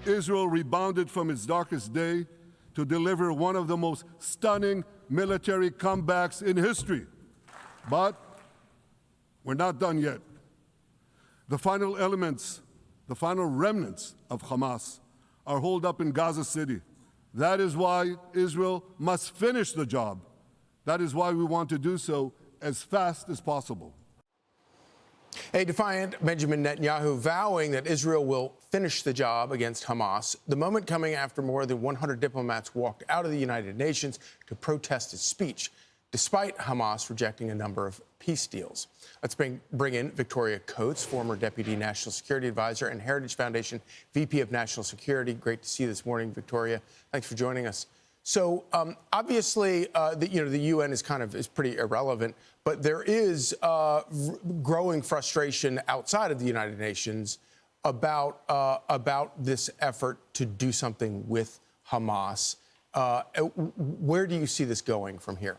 Israel rebounded from its darkest day to deliver one of the most stunning military comebacks in history. But we're not done yet. The final remnants of Hamas are holed up in Gaza City. That is why Israel must finish the job. That is why we want to do so as fast as possible. A defiant Benjamin Netanyahu vowing that Israel will finish the job against Hamas, the moment coming after more than 100 diplomats walked out of the United Nations to protest his speech, despite Hamas rejecting a number of peace deals. Let's bring in Victoria Coates, former Deputy National Security Advisor and Heritage Foundation VP of National Security. Great to see you this morning, Victoria. Thanks for joining us. So obviously, the UN is pretty irrelevant, but there is growing frustration outside of the United Nations about this effort to do something with Hamas. Where do you see this going from here?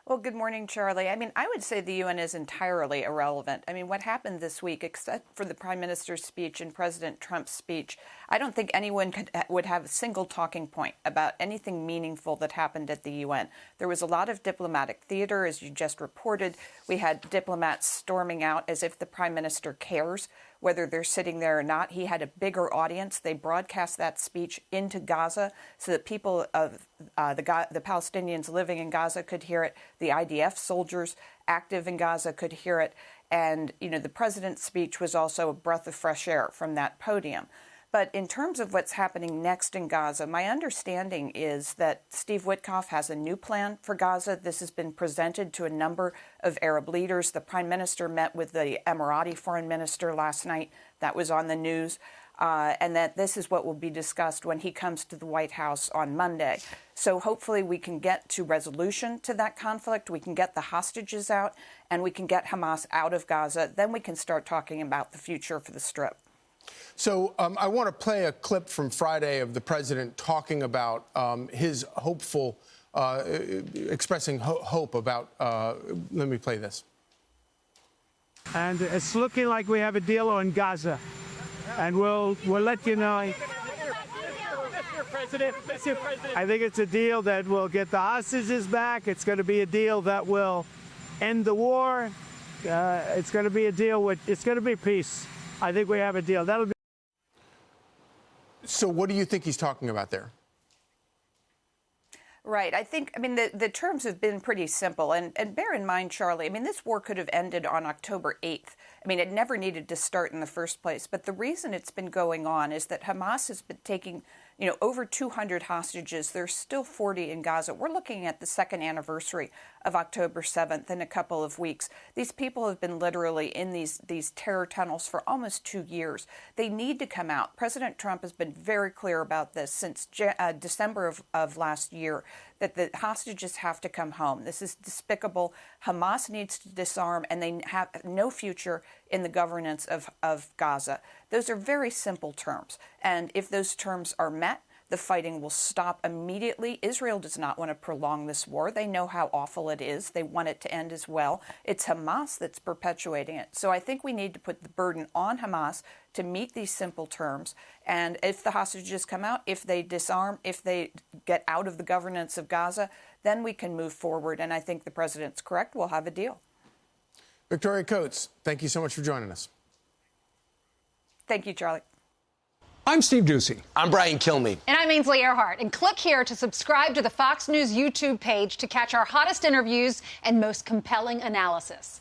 Well, good morning, Charlie. I mean, I would say the UN is entirely irrelevant. I mean, what happened this week, except for the Prime Minister's speech and President Trump's speech, I don't think anyone would have a single talking point about anything meaningful that happened at the UN. There was a lot of diplomatic theater, as you just reported. We had diplomats storming out as if the Prime Minister cares whether they're sitting there or not. He had a bigger audience. They broadcast that speech into Gaza so that people of the Palestinians living in Gaza could hear it. The IDF soldiers active in Gaza could hear it. And, the president's speech was also a breath of fresh air from that podium. But in terms of what's happening next in Gaza, my understanding is that Steve Witkoff has a new plan for Gaza. This has been presented to a number of Arab leaders. The Prime Minister met with the Emirati Foreign Minister last night. That was on the news. And that this is what will be discussed when he comes to the White House on Monday. So hopefully we can get to resolution to that conflict. We can get the hostages out and we can get Hamas out of Gaza. Then we can start talking about the future for the Strip. So I want to play a clip from Friday of the president talking about his hopeful, expressing hope about, let me play this. And it's looking like we have a deal on Gaza. And we'll let you know. I think it's a deal that will get the hostages back. It's going to be a deal that will end the war. It's going to be a deal it's going to be peace. I think we have a deal. That'll be. So what do you think he's talking about there? Right. The terms have been pretty simple. And bear in mind, Charlie, this war could have ended on October 8th. It never needed to start in the first place. But the reason it's been going on is that Hamas has been taking, over 200 hostages. There's still 40 in Gaza. We're looking at the second anniversary of October 7th in a couple of weeks. These people have been literally in these terror tunnels for almost 2 years. They need to come out. President Trump has been very clear about this since December of last year, that the hostages have to come home. This is despicable. Hamas needs to disarm, and they have no future in the governance of Gaza. Those are very simple terms. And if those terms are met, the fighting will stop immediately. Israel does not want to prolong this war. They know how awful it is. They want it to end as well. It's Hamas that's perpetuating it. So I think we need to put the burden on Hamas to meet these simple terms. And if the hostages come out, if they disarm, if they get out of the governance of Gaza, then we can move forward. And I think the president's correct. We'll have a deal. Victoria Coates, thank you so much for joining us. Thank you, Charlie. I'm Steve Doocy. I'm Brian Kilmeade. And I'm Ainsley Earhart. And click here to subscribe to the Fox News YouTube page to catch our hottest interviews and most compelling analysis.